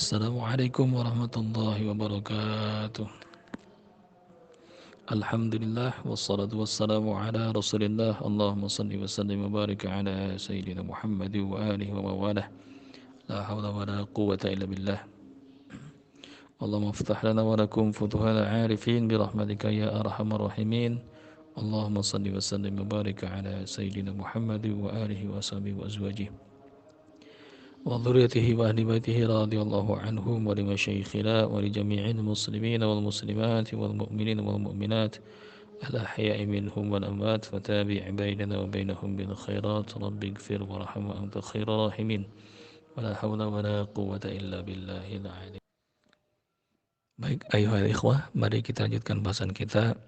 Assalamualaikum warahmatullahi wabarakatuh. Alhamdulillah wassalatu wassalamu ala Rasulillah. Allahumma salli wa sallim wa barik ala sayyidina Muhammad wa alihi wa mawalah. La hawla wa la quwwata illa billah. Allahumma iftah lana wa lakum futuhal arifin bi rahmatika ya arhamar rahimin. Allahumma salli wa sallim wa barik ala sayyidina Muhammad wa alihi wa sahbihi wa azwajihi وذريته وأهل بيته رضي الله عنهم ولمشايخنا ولجميع المسلمين والمسلمات والمؤمنين والمؤمنات الأحياء منهم والأموات فتابع بيننا وبينهم بالخيرات رب اغفر وارحم وأنت خير الراحمين ولا حول ولا قوة إلا بالله العلي. Baik, ayuhal ikhwah, mari kita lanjutkan bahasan kita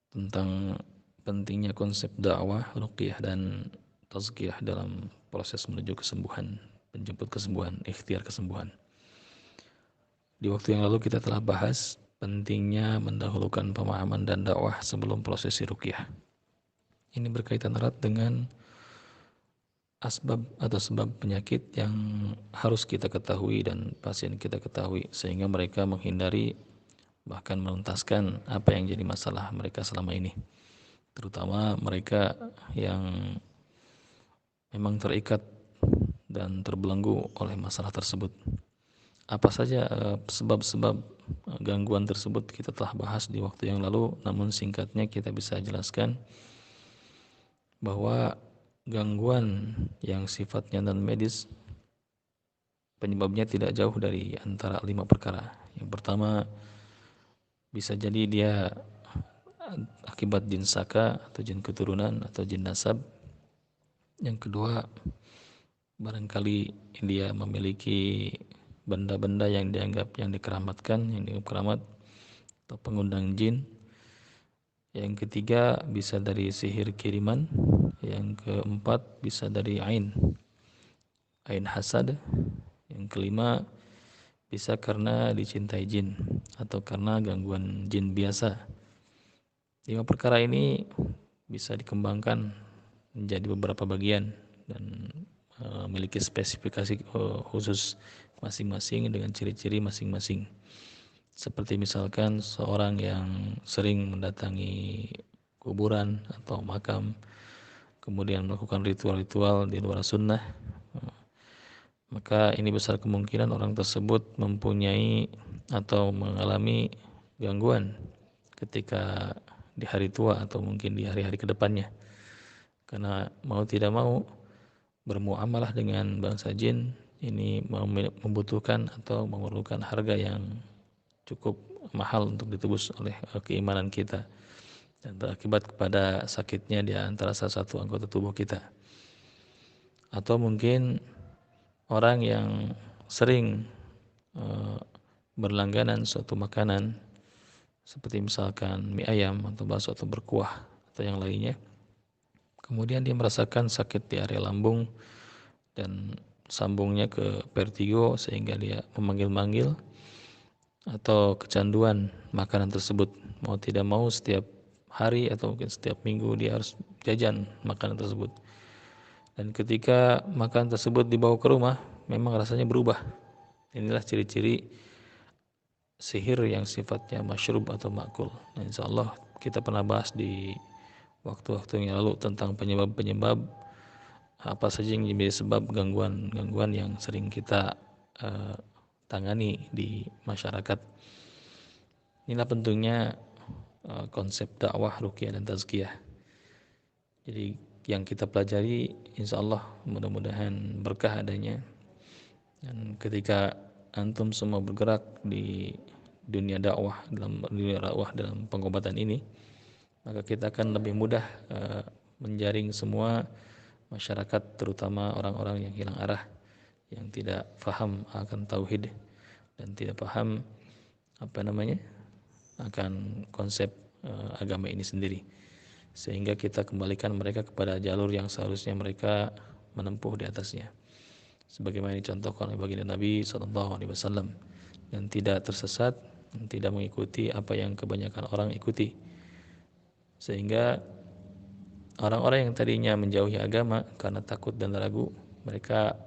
tentang pentingnya konsep dakwah, ruqyah dan tazkiyah dalam proses menuju kesembuhan, menjemput kesembuhan, ikhtiar kesembuhan. Di waktu yang lalu kita telah bahas pentingnya mendahulukan pemahaman dan dakwah sebelum prosesi ruqyah. Ini berkaitan erat dengan asbab atau sebab penyakit yang harus kita ketahui dan pasien kita ketahui, sehingga mereka menghindari bahkan menuntaskan apa yang jadi masalah mereka selama ini. Terutama mereka yang memang terikat dan terbelenggu oleh masalah tersebut. Apa saja sebab-sebab gangguan tersebut kita telah bahas di waktu yang lalu, namun singkatnya kita bisa jelaskan bahwa gangguan yang sifatnya non medis penyebabnya tidak jauh dari antara 5 perkara. Yang pertama, bisa jadi dia akibat jin saka atau jin keturunan atau jin nasab. Yang kedua, barangkali dia memiliki benda-benda yang dianggap yang dikeramatkan, yang dianggap keramat atau pengundang jin. Yang ketiga, bisa dari sihir kiriman. Yang keempat, bisa dari ain hasad. Yang kelima, bisa karena dicintai jin atau karena gangguan jin biasa. 5 perkara ini bisa dikembangkan menjadi beberapa bagian dan memiliki spesifikasi khusus masing-masing dengan ciri-ciri masing-masing. Seperti misalkan seorang yang sering mendatangi kuburan atau makam, kemudian melakukan ritual-ritual di luar sunnah, maka ini besar kemungkinan orang tersebut mempunyai atau mengalami gangguan ketika di hari tua atau mungkin di hari-hari kedepannya. Karena mau tidak mau bermuamalah dengan bangsa jin ini membutuhkan atau memerlukan harga yang cukup mahal untuk ditebus oleh keimanan kita dan berakibat kepada sakitnya di antara salah satu anggota tubuh kita. Atau mungkin orang yang sering berlangganan suatu makanan seperti misalkan mie ayam atau bakso atau berkuah atau yang lainnya, kemudian dia merasakan sakit di area lambung dan sambungnya ke vertigo sehingga dia memanggil-manggil atau kecanduan makanan tersebut. Mau tidak mau setiap hari atau mungkin setiap minggu dia harus jajan makanan tersebut. Dan ketika makanan tersebut dibawa ke rumah, memang rasanya berubah. Inilah ciri-ciri sihir yang sifatnya masyrub atau makul. Nah, insyaallah kita pernah bahas di waktu-waktu yang lalu tentang penyebab-penyebab apa saja yang menjadi sebab gangguan-gangguan yang sering kita tangani di masyarakat. Inilah pentingnya konsep dakwah, ruqyah dan tazkiyah. Jadi yang kita pelajari insyaallah mudah-mudahan berkah adanya. Dan ketika antum semua bergerak di dunia dakwah dalam pengobatan ini, maka kita akan lebih mudah menjaring semua masyarakat, terutama orang-orang yang hilang arah, yang tidak paham akan tauhid dan tidak paham akan konsep agama ini sendiri, sehingga kita kembalikan mereka kepada jalur yang seharusnya mereka menempuh di atasnya, sebagaimana dicontohkan oleh baginda Nabi SAW, yang tidak tersesat, yang tidak mengikuti apa yang kebanyakan orang ikuti, sehingga orang-orang yang tadinya menjauhi agama karena takut dan ragu, mereka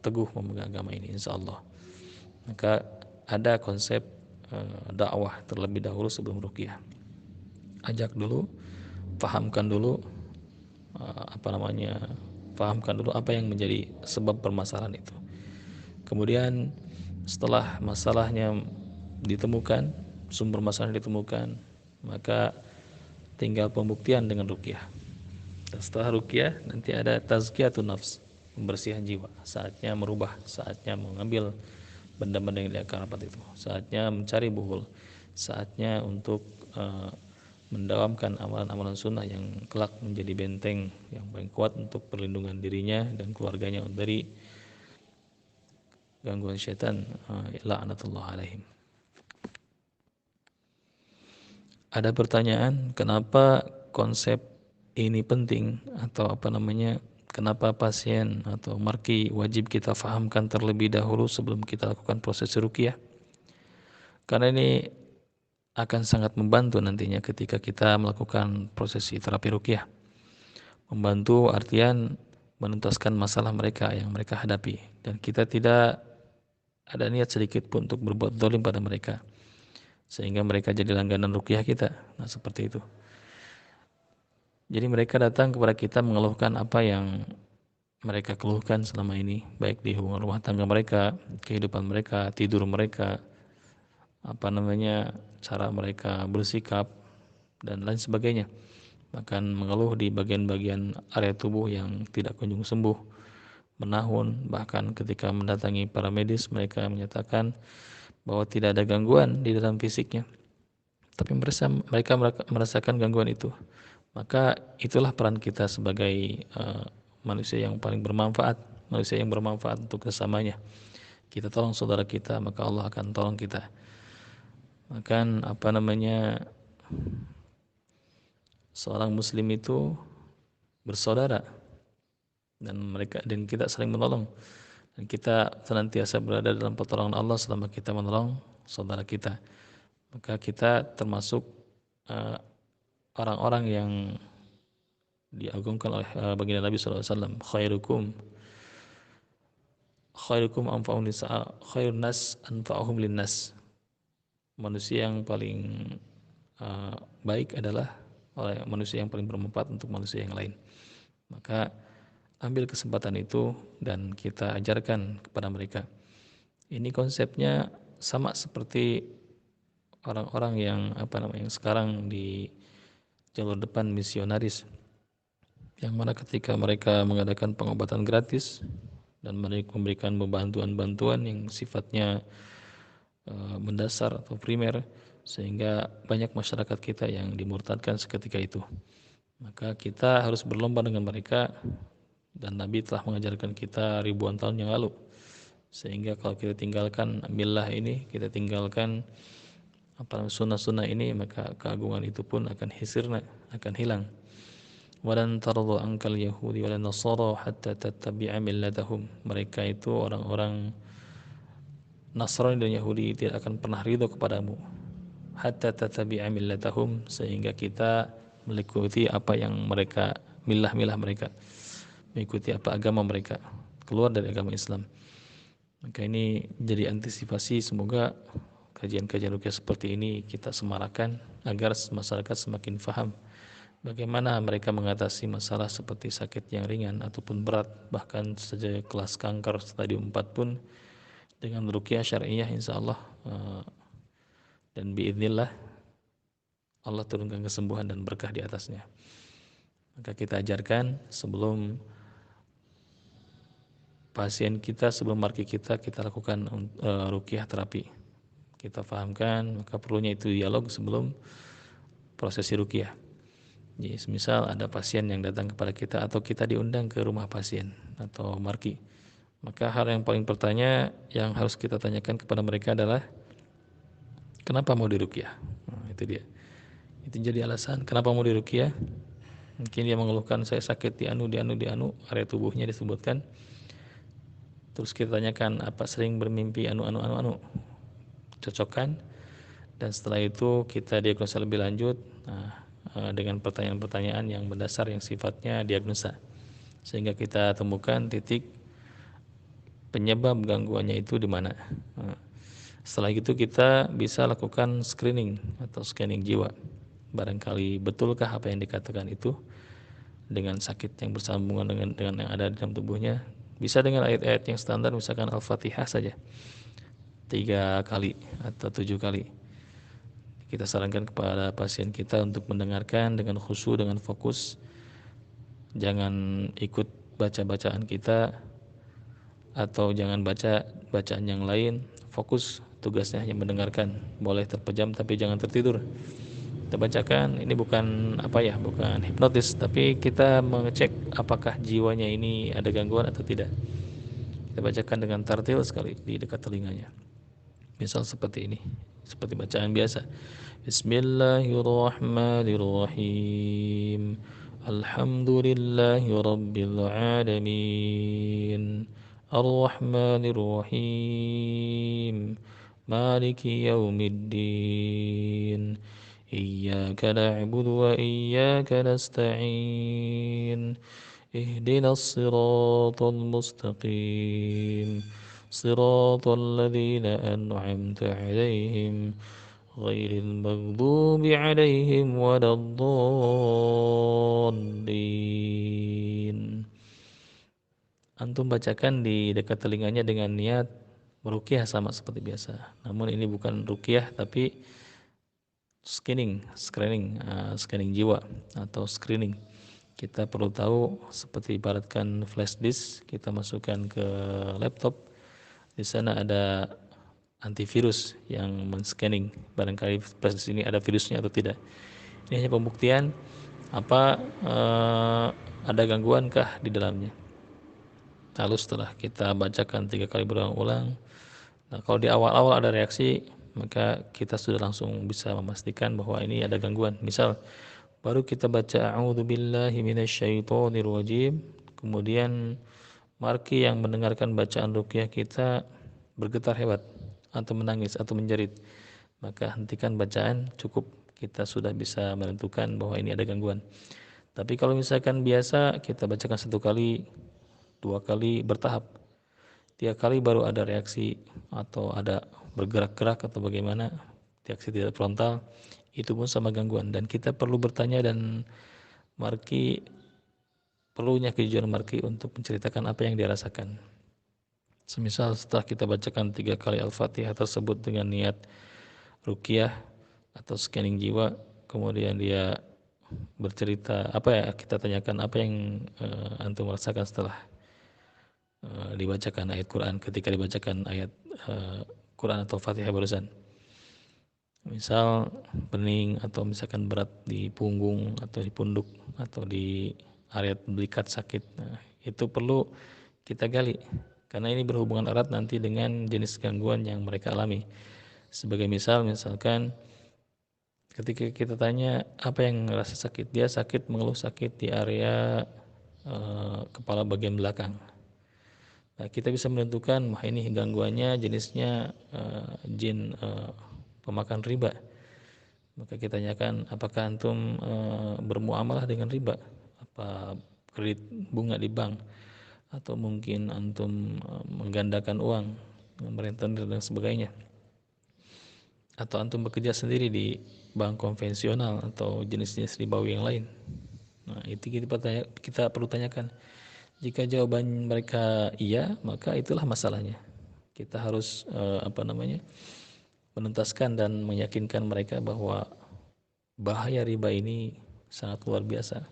teguh memegang agama ini insya Allah. Maka ada konsep dakwah terlebih dahulu sebelum ruqyah. Ajak dulu, pahamkan dulu pahamkan dulu apa yang menjadi sebab permasalahan itu. Kemudian setelah masalahnya ditemukan, sumber masalah ditemukan, maka tinggal pembuktian dengan ruqyah. Dan setelah ruqyah nanti ada tazkiyatun nafs, pembersihan jiwa. Saatnya merubah, saatnya mengambil benda-benda yang diakan rapat itu. Saatnya mencari buhul, saatnya untuk mendawamkan amalan-amalan sunnah yang kelak menjadi benteng yang paling kuat untuk perlindungan dirinya dan keluarganya dari gangguan syaitan, la'natullah alaihim. Ada pertanyaan, kenapa konsep ini penting atau kenapa pasien atau marki wajib kita fahamkan terlebih dahulu sebelum kita lakukan proses ruqyah? Karena ini akan sangat membantu nantinya ketika kita melakukan prosesi terapi ruqyah. Membantu artian menuntaskan masalah mereka yang mereka hadapi, dan kita tidak ada niat sedikit pun untuk berbuat zalim pada mereka sehingga mereka jadi langganan ruqyah kita. Nah, seperti itu. Jadi mereka datang kepada kita mengeluhkan apa yang mereka keluhkan selama ini, baik di hubungan rumah tangga mereka, kehidupan mereka, tidur mereka, cara mereka bersikap dan lain sebagainya. Bahkan mengeluh di bagian-bagian area tubuh yang tidak kunjung sembuh, menahun, bahkan ketika mendatangi para medis mereka menyatakan bahwa tidak ada gangguan di dalam fisiknya, tapi mereka merasakan gangguan itu. Maka itulah peran kita sebagai manusia yang paling bermanfaat, manusia yang bermanfaat untuk sesamanya. Kita tolong saudara kita, maka Allah akan tolong kita. Makan seorang muslim itu bersaudara, dan kita saling menolong, dan kita senantiasa berada dalam pertolongan Allah selama kita menolong saudara kita. Maka kita termasuk orang-orang yang diagungkan oleh baginda Nabi SAW. Khairukum khairun nas anfa'uhum linnas. Manusia yang paling baik adalah manusia yang paling bermanfaat untuk manusia yang lain. Maka ambil kesempatan itu dan kita ajarkan kepada mereka. Ini konsepnya sama seperti orang-orang yang sekarang di jalur depan misionaris, yang mana ketika mereka mengadakan pengobatan gratis dan mereka memberikan bantuan-bantuan yang sifatnya mendasar atau primer, sehingga banyak masyarakat kita yang dimurtadkan seketika itu. Maka kita harus berlomba dengan mereka, dan Nabi telah mengajarkan kita ribuan tahun yang lalu. Sehingga kalau kita tinggalkan millah ini, kita tinggalkan sunnah-sunnah ini, maka keagungan itu pun akan akan hilang. Walan tardu ankal yahudi walan nasara hatta tattabi'a millatahum. Mereka itu orang-orang Nasrani dan Yahudi tidak akan pernah ridho kepadamu hatta tattabi'a millatahum, sehingga kita mengikuti apa yang mereka, milah mereka, mengikuti apa agama mereka, keluar dari agama Islam. Maka ini jadi antisipasi, semoga kajian-kajian ruqyah seperti ini kita semarakan agar masyarakat semakin faham bagaimana mereka mengatasi masalah seperti sakit yang ringan ataupun berat, bahkan saja kelas kanker stadium 4 pun dengan ruqyah syariah insyaallah dan biidznillah Allah turunkan kesembuhan dan berkah di atasnya. Maka kita ajarkan sebelum pasien kita, sebelum marki kita lakukan ruqyah terapi. Kita fahamkan, maka perlunya itu dialog sebelum prosesi ruqyah. Jadi semisal ada pasien yang datang kepada kita atau kita diundang ke rumah pasien atau marki, maka hal yang paling pertama yang harus kita tanyakan kepada mereka adalah kenapa mau diruqyah. Nah, itu dia. Itu jadi alasan kenapa mau diruqyah. Mungkin dia mengeluhkan saya sakit di anu area tubuhnya disebutkan. Terus kita tanyakan apa sering bermimpi anu. Cocokkan, dan setelah itu kita diagnosa lebih lanjut dengan pertanyaan-pertanyaan yang mendasar yang sifatnya diagnosa, sehingga kita temukan titik penyebab gangguannya itu di mana. Nah, setelah itu kita bisa lakukan screening atau scanning jiwa. Barangkali betulkah apa yang dikatakan itu dengan sakit yang bersambungan dengan yang ada di dalam tubuhnya. Bisa dengan ayat-ayat yang standar, misalkan Al-Fatihah saja 3 kali atau 7 kali. Kita sarankan kepada pasien kita untuk mendengarkan dengan khusyuk, dengan fokus. Jangan ikut baca-bacaan kita atau jangan baca bacaan yang lain. Fokus, tugasnya hanya mendengarkan. Boleh terpejam tapi jangan tertidur. Kita bacakan, ini bukan bukan hipnotis, tapi kita mengecek apakah jiwanya ini ada gangguan atau tidak. Kita bacakan dengan tartil sekali di dekat telinganya. Misal seperti ini, seperti bacaan biasa. Bismillahirrahmanirrahim. Alhamdulillahi rabbil alamin. Ar-Rahmanir-Rahim. Maliki yaumiddin. Iyyaka na'budu wa iyyaka nasta'in. Ihdinas siratal mustaqim. Siratal ladzina an'amta 'alaihim ghairil maghdubi 'alaihim waladdallin. Antum bacakan di dekat telinganya dengan niat meruqyah sama seperti biasa. Namun ini bukan ruqyah tapi scanning jiwa atau screening. Kita perlu tahu, seperti ibaratkan flash disk kita masukkan ke laptop, di sana ada antivirus yang men-scanning barangkali flash disk ini ada virusnya atau tidak. Ini hanya pembuktian ada gangguankah di dalamnya. Lalu setelah kita bacakan 3 kali berulang-ulang, nah kalau di awal-awal ada reaksi, maka kita sudah langsung bisa memastikan bahwa ini ada gangguan. Misal baru kita baca a'udzubillahi minasyaitonirrajim, kemudian marki yang mendengarkan bacaan ruqyah kita bergetar hebat atau menangis atau menjerit, maka hentikan bacaan, cukup kita sudah bisa menentukan bahwa ini ada gangguan. Tapi kalau misalkan biasa kita bacakan 1 kali, 2 kali bertahap, 3 kali baru ada reaksi atau ada bergerak-gerak atau bagaimana, reaksi tidak frontal, itu pun sama gangguan. Dan kita perlu bertanya, dan marki perlunya kejujuran marki untuk menceritakan apa yang dia rasakan. Semisal setelah kita bacakan 3 kali Al-Fatihah tersebut dengan niat ruqyah atau scanning jiwa, kemudian dia bercerita, kita tanyakan apa yang antum merasakan setelah dibacakan ayat Quran, ketika dibacakan ayat Quran atau Fatihah barusan. Misal pening atau misalkan berat di punggung atau di punduk atau di area belikat sakit, nah, itu perlu kita gali karena ini berhubungan erat nanti dengan jenis gangguan yang mereka alami. Sebagai misalkan ketika kita tanya apa yang ngerasa sakit, dia mengeluh sakit di area kepala bagian belakang. Nah, kita bisa menentukan, wah ini gangguannya jenisnya jin pemakan riba. Maka kita tanyakan, apakah antum bermuamalah dengan riba? Apa kredit bunga di bank? Atau mungkin antum menggandakan uang, merentenir dan sebagainya? Atau antum bekerja sendiri di bank konvensional atau jenis-jenis ribawi yang lain? Nah, itu kita perlu tanyakan. Jika jawaban mereka iya, maka itulah masalahnya. Kita harus menuntaskan dan meyakinkan mereka bahwa bahaya riba ini sangat luar biasa.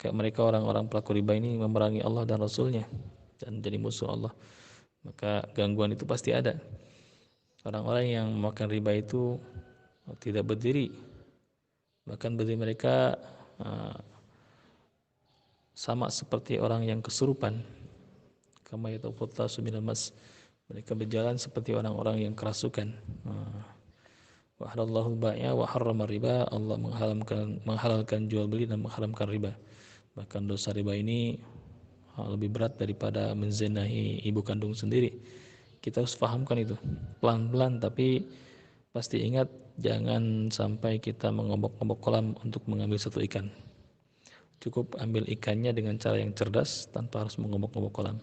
Mereka orang-orang pelaku riba ini memerangi Allah dan Rasulnya dan jadi musuh Allah. Maka gangguan itu pasti ada. Orang-orang yang memakan riba itu tidak berdiri, bahkan berdiri mereka sama seperti orang yang kesurupan. Kama yatafattasu minal mas, mereka berjalan seperti orang-orang yang kerasukan. Wa halallahu al-bai'a wa harrama riba, Allah menghalalkan jual beli dan mengharamkan riba. Bahkan dosa riba ini lebih berat daripada menzinahi ibu kandung sendiri. Kita harus pahamkan itu pelan-pelan, tapi pasti ingat, jangan sampai kita mengombok-ombok kolam untuk mengambil satu ikan. Cukup ambil ikannya dengan cara yang cerdas tanpa harus mengombok-ombok kolam.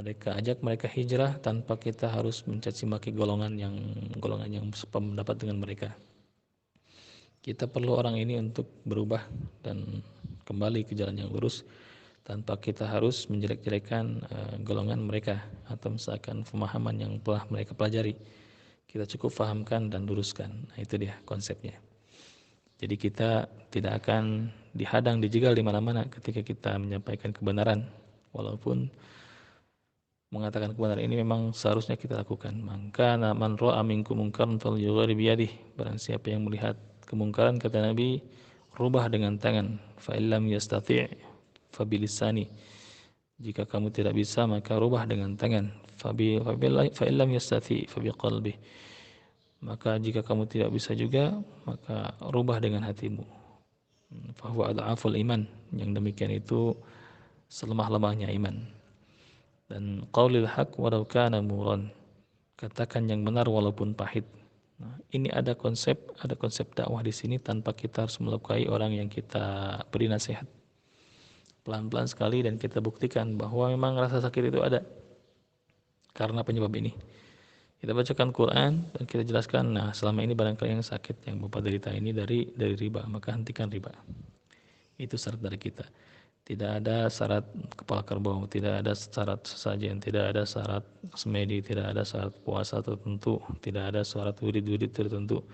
ajak mereka hijrah tanpa kita harus mencaci maki golongan yang sependapat dengan mereka. Kita perlu orang ini untuk berubah dan kembali ke jalan yang lurus tanpa kita harus menjelek-jelekan golongan mereka atau misalkan pemahaman yang telah mereka pelajari. Kita cukup fahamkan dan luruskan. Nah, itu dia konsepnya. Jadi kita tidak akan dihadang, dijegal di mana-mana ketika kita menyampaikan kebenaran, walaupun mengatakan kebenaran ini memang seharusnya kita lakukan. Maka man ra'a minkum munkaran falyughayyir biyadihi. Barang siapa yang melihat kemungkaran, kata Nabi, rubah dengan tangan. Fa illam yastati' fa bilisani. Jika kamu tidak bisa maka rubah dengan tangan. Fa illam yastati' fa biqalbi. Maka jika kamu tidak bisa juga maka rubah dengan hatimu. Fa huwa adhaful iman. Yang demikian itu selemah-lemahnya iman. Dan qaulil haq walau kana muran, katakan yang benar walaupun pahit. Nah, ini ada konsep dakwah di sini tanpa kita harus melukai orang yang kita beri nasihat. Pelan-pelan sekali dan kita buktikan bahwa memang rasa sakit itu ada karena penyebab ini. Kita bacakan Quran dan kita jelaskan, nah selama ini barangkali yang sakit yang Bapak derita ini dari riba, maka hentikan riba. Itu syarat dari kita. Tidak ada syarat kepala kerbau, tidak ada syarat sesajen, tidak ada syarat semedi, tidak ada syarat puasa tertentu, tidak ada syarat wirid-wirid tertentu.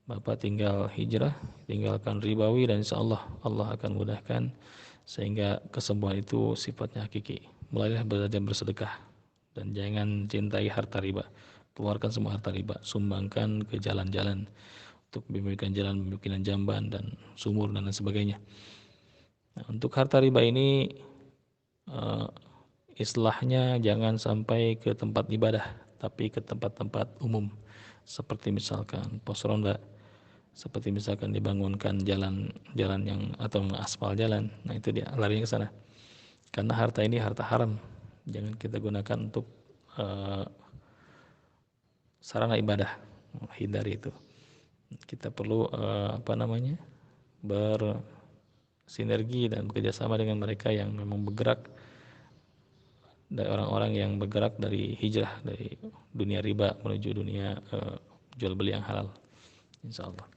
Bapak tinggal hijrah, tinggalkan ribawi, dan insya Allah akan mudahkan sehingga kesembuhan itu sifatnya hakiki. Mulailah belajar bersedekah dan jangan cintai harta riba. Keluarkan semua harta riba, sumbangkan ke jalan-jalan untuk pembimbingan jalan, pembimbingan jamban dan sumur dan lain sebagainya. Nah, untuk harta riba ini islahnya jangan sampai ke tempat ibadah, tapi ke tempat-tempat umum seperti misalkan pos ronda, seperti misalkan dibangunkan jalan yang atau aspal jalan. Nah, itu dia larinya ke sana. Karena harta ini harta haram, jangan kita gunakan untuk sarana ibadah. Hindari itu. Kita perlu bersinergi dan bekerjasama dengan mereka yang memang bergerak, dari orang-orang yang bergerak dari hijrah dari dunia riba menuju dunia jual beli yang halal, insyaallah.